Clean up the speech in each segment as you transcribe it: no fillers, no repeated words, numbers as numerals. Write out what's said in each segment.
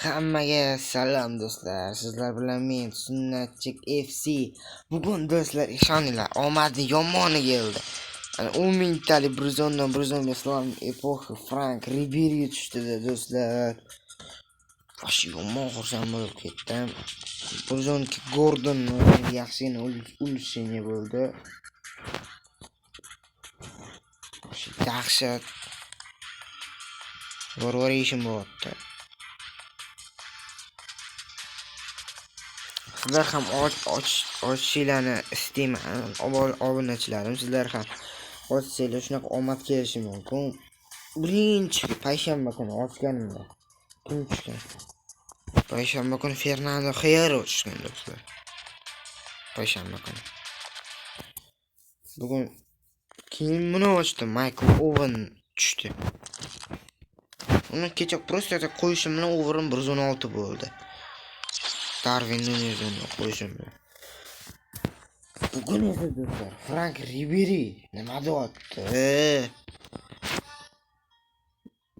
Hammaga salom do'stlar. Sizlar bilan men Sunnatchik FC. Bugun do'stlar ishoninglar, omadi yomoni keldi. 10 mingtalik Bruzondan Bruzon Islam epoxi Frank Ribery tushdi do'stlar. Fash yomon xursand bo'lib ketdim. Bruzonki Gordon yaxshigina ulishini bo'ldi. Dahshat. Vorvorishim bo'ldi. Sizlar ham ochishinglarni istayman, obunachilarim. Sizlar ham ochsanglar shunaqa omad kelishi mumkin. Birinchi payshanba kuni ochganimda kim tushgan? Payshanba kuni Fernando Hierro tushgan do'stlar. Payshanba kuni. Bugun keyin buni ochdim, Michael Owen tushdi. Uni kecha просто qo'yishim bilan overim 116 bo'ldi. Darwin Nunez'ni qo'yishim bilan. Bugun esa do'stlar Frank Ribery nima deyapti?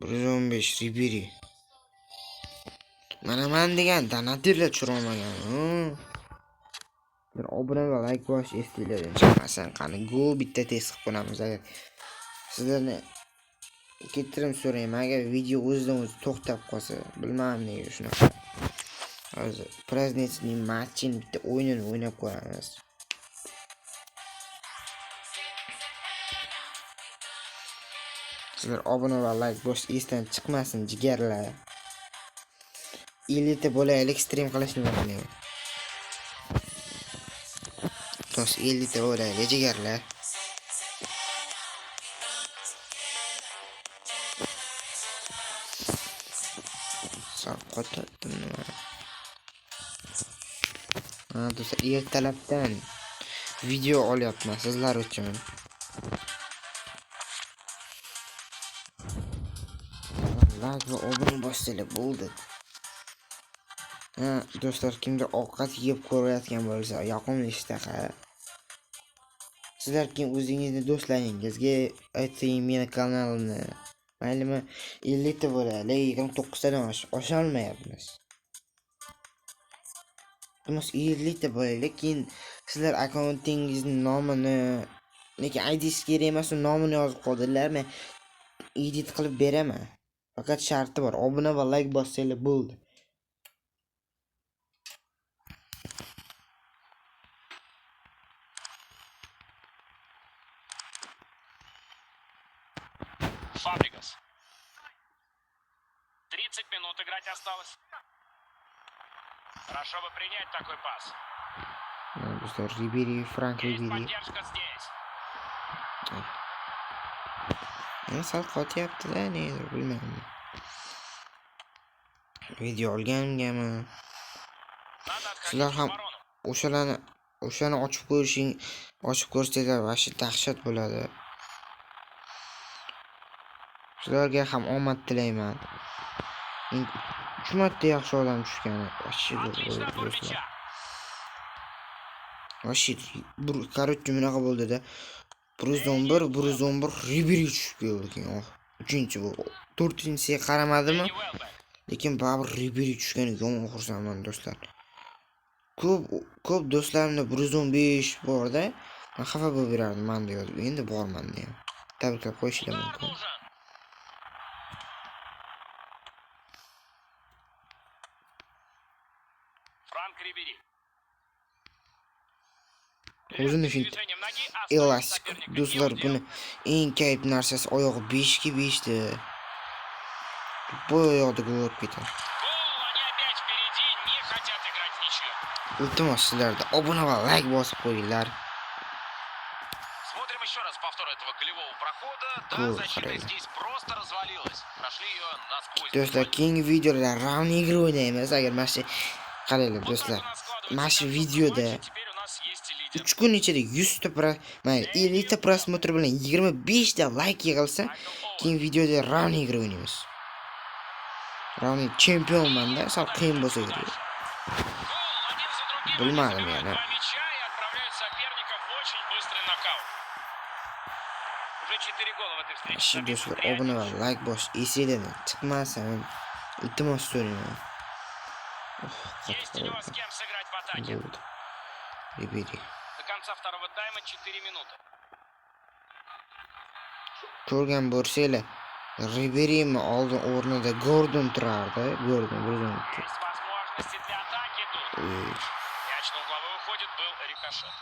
115 Ribery. Men degan donatirlar tushirolmagan. Bir obuna va like bosh estinglardan chiqmasin. Qani go bitta test qilib qo'yamiz agar sizlarni ketirim so'rayman. Agar video o'zidan o'zi to'xtab qolsa, bilmadim nega shunaqa. Hozir праздничный matchning bitta o'yinini o'ynab ko'ramiz. Sizlar obuna va like bosh esdan chiqmasin jigarlar. Elita bo'laylik, stream qilishni o'ylayman. Tos elita bo'laylik jigarlar. Qo'tdim nima? Do'stlar, ertalabdan video olyapman sizlar uchun. Like va obuna bosinglar bo'ldi. Do'stlar, kimdir ovqat yeb ko'rayotgan bo'lsa, yoqimli ishtaha. Sizlar kim o'zingizni do'stlaringizga ayting meni kanalimni. Maylimi 50 ta bo'ladi, 29 tadan osholmayapmiz. Biz 50 ta bo'ladi, lekin sizlar akkauntingizning nomini, lekin ID'si kerak emas, nomini yozib qo'ydilar, men edit qilib beraman. Faqat sharti bor, obuna va like bossanglar bo'ldi. Фабригас. 30 минут играть осталось. Хорошо бы принять такой пас. Do'stlar, Ribery, Frank Ribery. Поддержка здесь. Sal qotyapti-da, nega bilmayman. Video olganimgami? Sizlar ham o'shani ochib ko'rsanglar, vashi dahshat bo'ladi. Sizlarga ham omad tilayman. 3 marta yaxshi odam tushgani. Vashi короче bunaqa bo'ldi-da. Bruzon 1 Ribery tushib keldi keyin. 3-chi bu. 4-chisiga qaramadimmi? Lekin baribir Ribery tushganiga yomon xursandman do'stlar. Ko'p do'stlarimda Bruzon 5 borda, men xafa bo'lib berardim menda yozib. Endi borman deyam. Tabriklab qo'yishlar mumkin. Франк Рибери. O'zini uchun elastik do'stlar, buni eng kayf narsasi oyog'i 5 ga 5 da. Bu oyoqda gol ketadi. Iltimos sizlarda obuna va like bosib qo'yinglar. Смотрим еще раз повтор этого голевого прохода. Да, защита здесь просто развалилась. Прошли ее насквозь. Do'stlar, keyingi videolar round igri o'ynaymiz. Agar mana shu qaranglar do'stlar. Mana shu videoda 3 kun ichida 100 ta mayli 50 ta prosmotr bilan 25 ta like yig'ilsa, keyin videoda round igri o'ynaymiz. Round chempionman-da, sal qiyin bo'lsa kerak. Bilmadim yana. Do'stlar, obuna va like bos esinglardan chiqmasin. Iltimos so'rayman. Есть ли у вас с кем сыграть в атаке? Bo'ldi. Riberi. До конца второго тайма 4 минуты. Ko'rgan bo'lsanglar, Riberimi oldin o'rnida Gordon turardi. Gordon Есть возможности для атаки тут. Мяч на угловой уходит, был рикошет.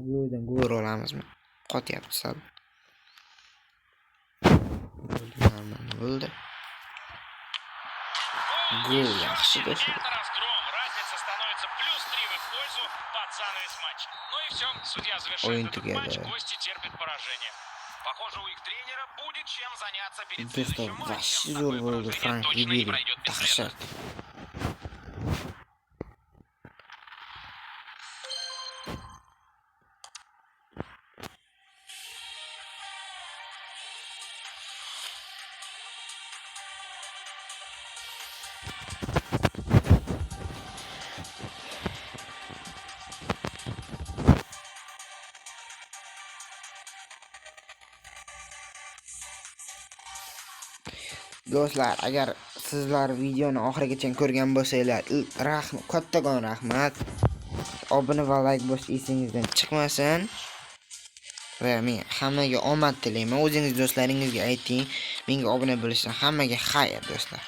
Go'dan gol olamizmi? Qotyapti sal. Bo'ldi. Gol yaxshi do'stlar. Это разгром. Разница становится +3 в их пользу под занавес матча. Ну и все. Судья завершает этот матч. Гости терпят поражение. Похоже, у их тренера будет чем заняться перед Do'stlar, следующим матчем. vahshiy Такое zo'r bo'ldi поражение Frank точно не Riberi. пройдет бесследно. Dahshat. Do'stlar, agar sizlar videoni oxirigacha ko'rgan bo'lsanglar, kattakon rahmat. Obuna va like bosish esingizdan chiqmasin. Va men hammaga omad tilayman. O'zingiz do'stlaringizga ayting, menga obuna bo'lishdan hammaga xayr do'stlar.